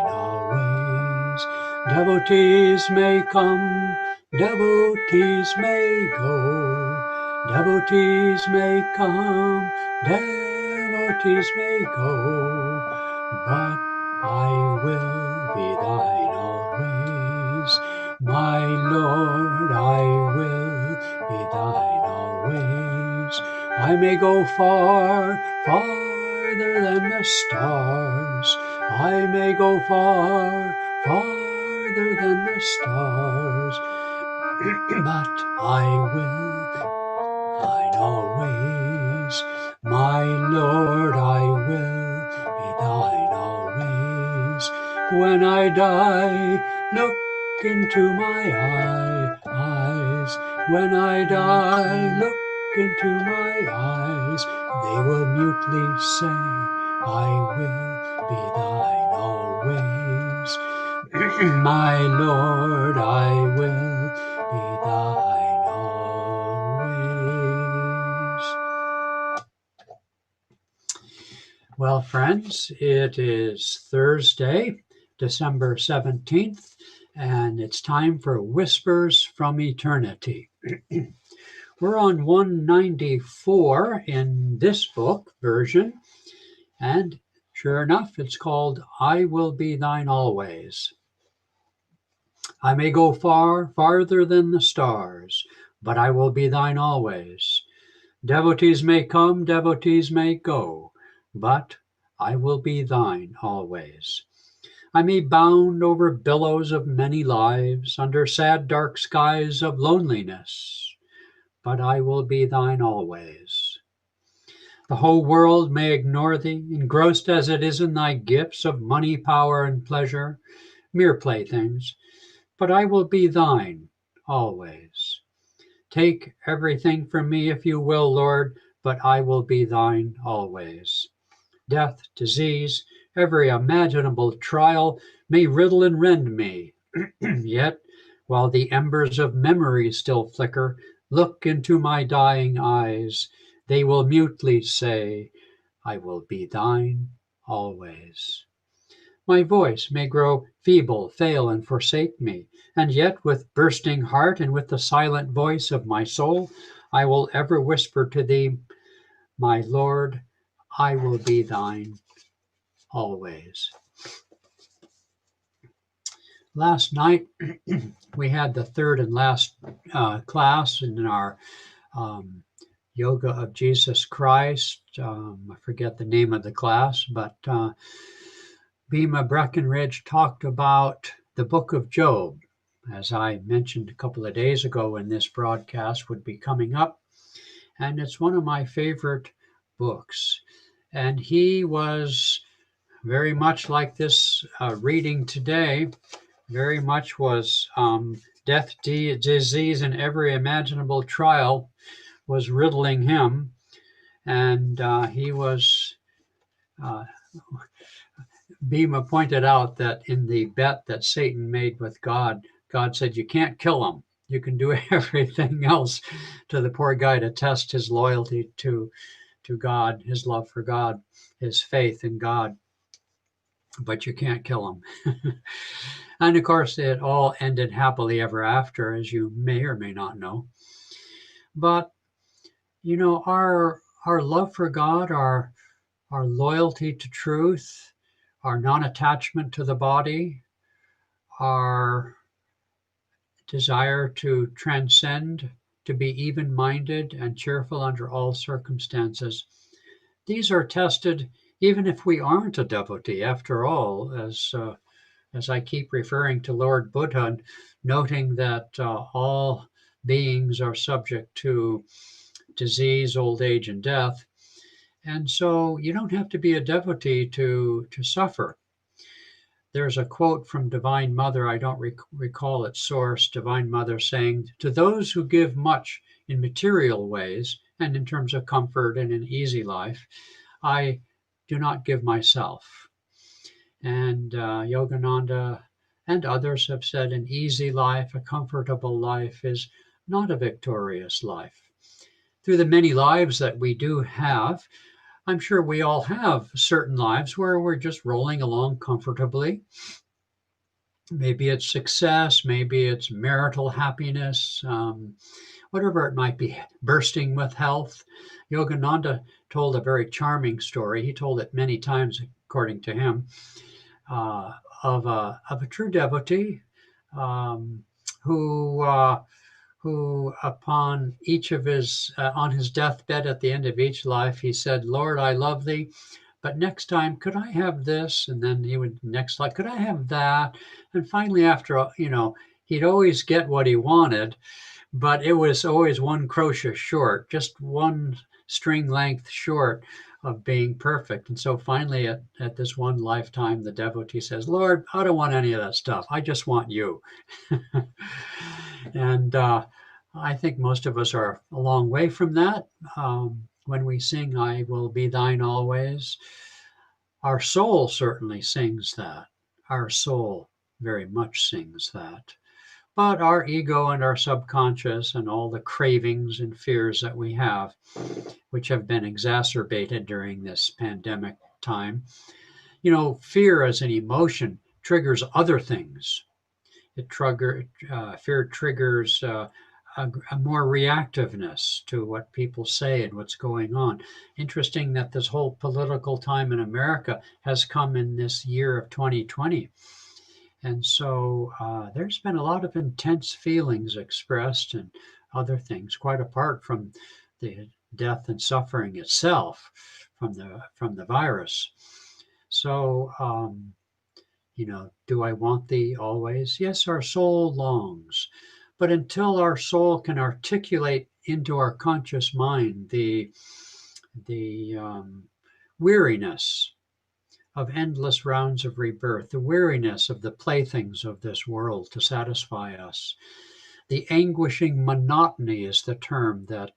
always. Devotees may come, devotees may go. Devotees may come, devotees may go. But I will be thine always. My Lord, I will be thine always. I may go far, farther than the stars. I may go far, farther than the stars. But I will thine always. My Lord, I will be thine always. When I die, look into my eyes. When I die, look into my eyes. They will mutely say, I will be thine always. My Lord, I will be thine always. Well, friends, it is Thursday, December 17th, and it's time for Whispers from Eternity. We're on 194 in this book version, and sure enough, it's called I Will Be Thine Always. I may go far, farther than the stars, but I will be thine always. Devotees may come, devotees may go, but I will be thine always. I may bound over billows of many lives, under sad dark skies of loneliness, but I will be thine always. The whole world may ignore thee, engrossed as it is in thy gifts of money, power, and pleasure, mere playthings, but I will be thine always. Take everything from me if you will, Lord, but I will be thine always. Death, disease, every imaginable trial may riddle and rend me. Yet, while the embers of memory still flicker, look into my dying eyes. They will mutely say, I will be thine always. My voice may grow feeble, fail, and forsake me, and yet with bursting heart and with the silent voice of my soul, I will ever whisper to thee, my Lord, I will be thine always. Last night, we had the third and last class in our Yoga of Jesus Christ. I forget the name of the class, but Bhima Breckenridge talked about the book of Job, as I mentioned a couple of days ago when this broadcast would be coming up. And it's one of my favorite books. And he was very much like this reading today, very much was death, disease, and every imaginable trial was riddling him. And he was... Bhima pointed out that in the bet that Satan made with God, God said, you can't kill him. You can do everything else to the poor guy to test his loyalty to God, his love for God, his faith in God. But you can't kill him. And of course, it all ended happily ever after, as you may or may not know. But, you know, our love for God, our loyalty to truth, our non-attachment to the body, our desire to transcend, to be even-minded and cheerful under all circumstances. These are tested even if we aren't a devotee. After all, as I keep referring to Lord Buddha, noting that all beings are subject to disease, old age, and death. And so you don't have to be a devotee to suffer. There's a quote from Divine Mother, I don't recall its source, Divine Mother saying, to those who give much in material ways and in terms of comfort and an easy life, I do not give myself. And Yogananda and others have said an easy life, a comfortable life is not a victorious life. Through the many lives that we do have, I'm sure we all have certain lives where we're just rolling along comfortably. Maybe it's success, maybe it's marital happiness, whatever it might be, bursting with health. Yogananda told a very charming story. He told it many times, according to him, uh, of a true devotee um, who upon each of his on his deathbed at the end of each life, he said, "Lord, I love thee, but next time, could I have this?" And then he would next like, "Could I have that?" And finally, after he'd always get what he wanted, but it was always one crochet short, just one string length short of being perfect. And so finally, at this one lifetime, the devotee says, "Lord, I don't want any of that stuff. I just want you." And I think most of us are a long way from that. When we sing, "I will be thine always," our soul certainly sings that. Our soul very much sings that. But our ego and our subconscious and all the cravings and fears that we have, which have been exacerbated during this pandemic time, fear as an emotion triggers other things. Fear triggers a more reactiveness to what people say and what's going on. Interesting that this whole political time in America has come in this year of 2020. And so there's been a lot of intense feelings expressed and other things, quite apart from the death and suffering itself from the virus. So, do I want thee always? Yes, our soul longs. But until our soul can articulate into our conscious mind the weariness of endless rounds of rebirth, the weariness of the playthings of this world to satisfy us, the anguishing monotony is the term that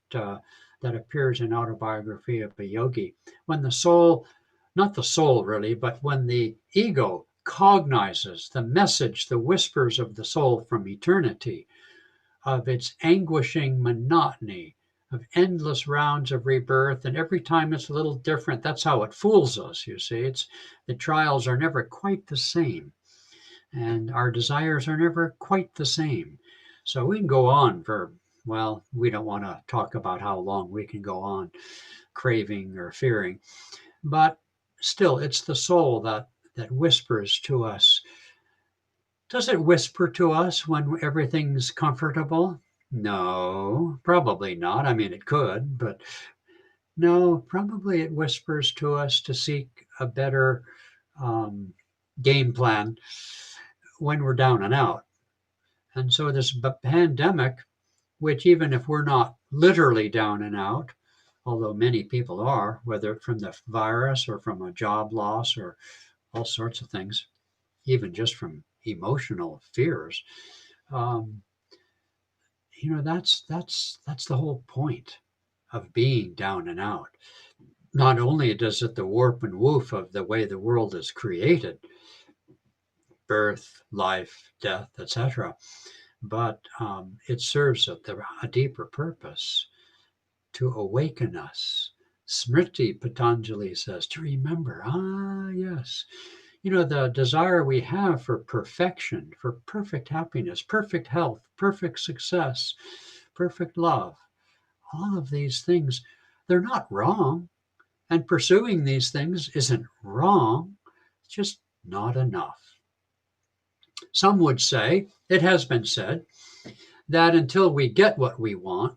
appears in Autobiography of a Yogi. When the soul, not the soul really, but when the ego cognizes the message, the whispers of the soul from eternity, of its anguishing monotony, of endless rounds of rebirth, and every time it's a little different. That's how it fools us, you see. It's the trials are never quite the same, and our desires are never quite the same. So we can go on for, well, we don't want to talk about how long we can go on craving or fearing, but still, it's the soul that whispers to us. Does it whisper to us when everything's comfortable? No, probably not. I mean, it could, but no, probably it whispers to us to seek a better um, game plan when we're down and out. And so this pandemic, which even if we're not literally down and out, although many people are, whether from the virus or from a job loss or all sorts of things, even just from emotional fears, um, that's the whole point of being down and out. Not only does it the warp and woof of the way the world is created, birth, life, death, etc., but it serves a deeper purpose to awaken us. Smriti, Patanjali says, to remember. Ah, yes. The desire we have for perfection, for perfect happiness, perfect health, perfect success, perfect love, all of these things, they're not wrong. And pursuing these things isn't wrong, it's just not enough. Some would say, it has been said, that until we get what we want,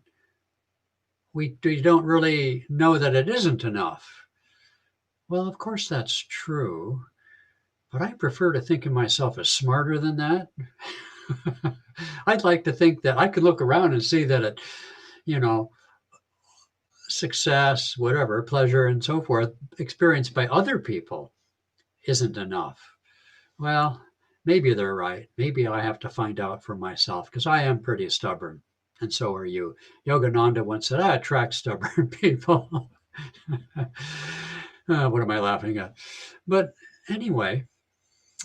we don't really know that it isn't enough. Well, of course that's true, but I prefer to think of myself as smarter than that. I'd like to think that I could look around and see that you know, success, whatever, pleasure, and so forth, experienced by other people isn't enough. Well, maybe they're right. Maybe I have to find out for myself because I am pretty stubborn, and so are you. Yogananda once said, "I attract stubborn people." What am I laughing at? But anyway,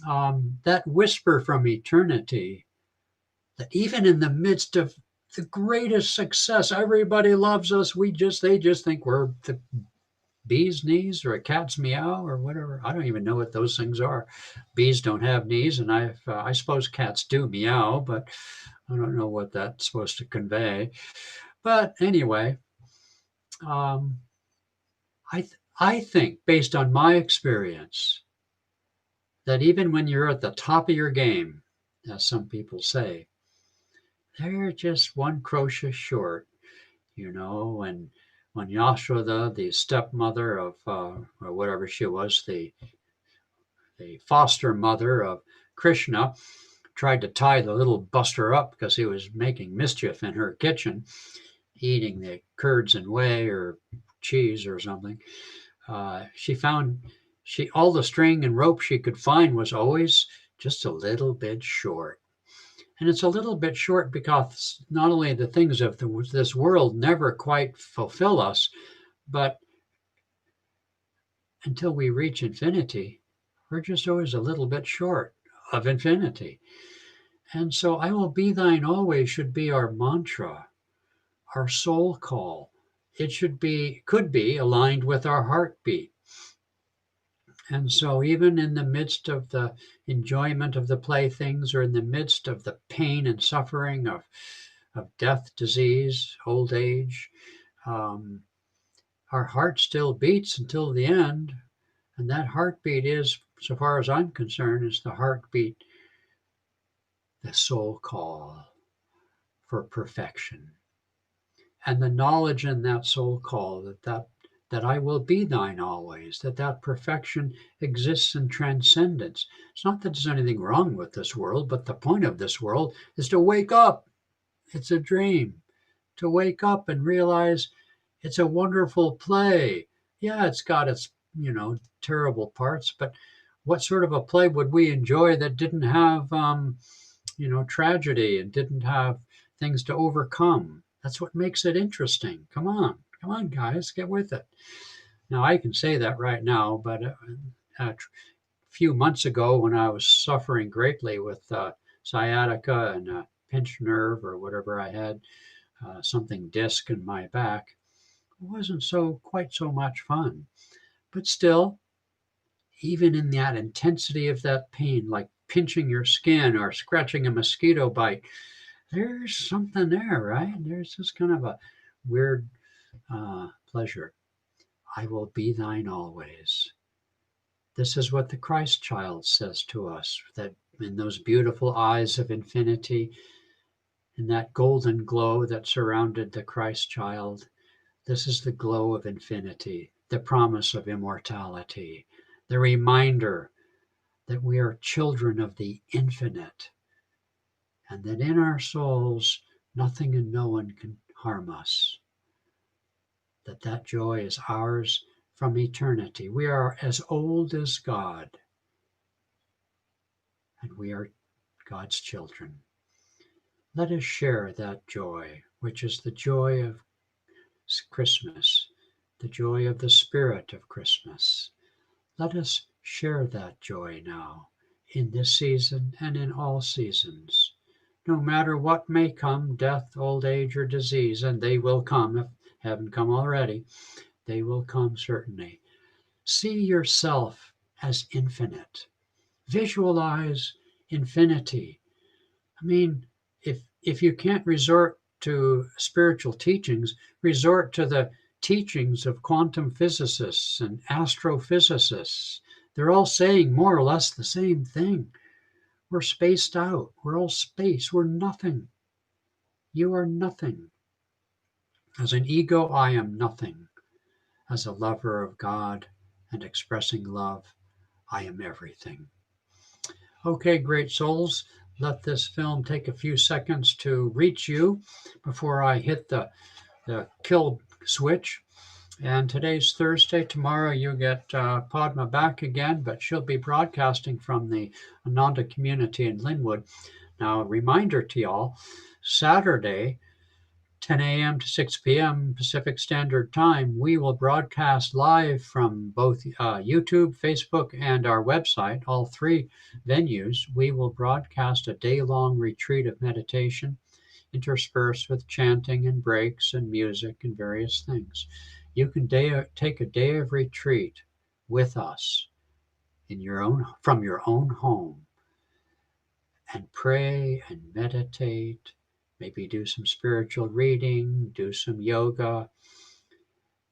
that whisper from eternity that even in the midst of the greatest success, everybody loves us. They just think we're the bee's knees or a cat's meow or whatever. I don't even know what those things are. Bees don't have knees, and I suppose cats do meow, but I don't know what that's supposed to convey. But anyway, um, I think, based on my experience, that even when you're at the top of your game, as some people say, they're just one crochet short, when Yashoda, the stepmother of, or whatever she was, the foster mother of Krishna, tried to tie the little buster up because he was making mischief in her kitchen, eating the curds and whey or cheese or something. She found all the string and rope she could find was always just a little bit short. And it's a little bit short because not only the things of this world never quite fulfill us, but until we reach infinity, we're just always a little bit short of infinity. And so, I will be thine always should be our mantra, our soul call. It could be aligned with our heartbeat. And so, even in the midst of the enjoyment of the playthings, or in the midst of the pain and suffering of death, disease, old age, um, our heart still beats until the end. And that heartbeat is, so far as I'm concerned, is the heartbeat, the soul call for perfection. And the knowledge in that soul call that I will be thine always, that perfection exists in transcendence. It's not that there's anything wrong with this world, but the point of this world is to wake up. It's a dream. To wake up and realize it's a wonderful play. Yeah, it's got its, terrible parts, but what sort of a play would we enjoy that didn't have, tragedy and didn't have things to overcome? That's what makes it interesting. Come on, guys, get with it. Now, I can say that right now, but a few months ago, when I was suffering greatly with sciatica and a pinched nerve or whatever I had, something disc in my back, it wasn't quite so much fun. But still, even in that intensity of that pain, like pinching your skin or scratching a mosquito bite, there's something there, right? There's this kind of a weird pleasure. I will be thine always. This is what the Christ child says to us, that in those beautiful eyes of infinity, in that golden glow that surrounded the Christ child, this is the glow of infinity, the promise of immortality, the reminder that we are children of the infinite, and that in our souls nothing and no one can harm us, that joy is ours from eternity. We are as old as God, and we are God's children. Let us share that joy, which is the joy of Christmas, the joy of the spirit of Christmas. Let us share that joy now, in this season and in all seasons. No matter what may come, death, old age, or disease, and they will come if haven't come already, they will come certainly. See yourself as infinite. Visualize infinity. I mean, if you can't resort to spiritual teachings, resort to the teachings of quantum physicists and astrophysicists. They're all saying more or less the same thing. We're spaced out. We're all space. We're nothing. You are nothing. As an ego, I am nothing. As a lover of God and expressing love, I am everything. Okay, great souls, let this film take a few seconds to reach you before I hit the kill switch. And today's Thursday. Tomorrow you get Padma back again, but she'll be broadcasting from the Ananda community in Linwood. Now, a reminder to y'all, Saturday, 10 a.m. to 6 p.m. Pacific Standard Time, we will broadcast live from both YouTube, Facebook, and our website, all three venues. We will broadcast a day-long retreat of meditation, interspersed with chanting and breaks and music and various things. You can take a day of retreat with us from your own home and pray and meditate, maybe do some spiritual reading, do some yoga.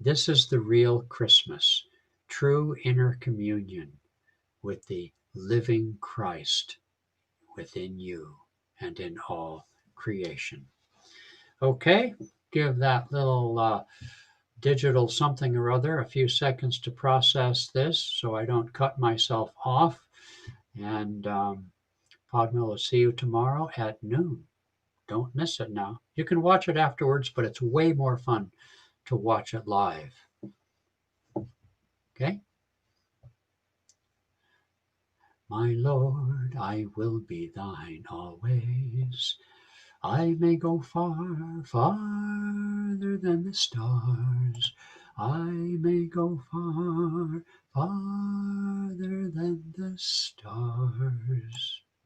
This is the real Christmas, true inner communion with the living Christ within you and in all creation. Okay, give that little digital something or other a few seconds to process this so I don't cut myself off. And Padma will see you tomorrow at noon. Don't miss it now. You can watch it afterwards, but it's way more fun to watch it live. Okay? My Lord, I will be thine always. I may go far, farther than the stars. I may go far, farther than the stars.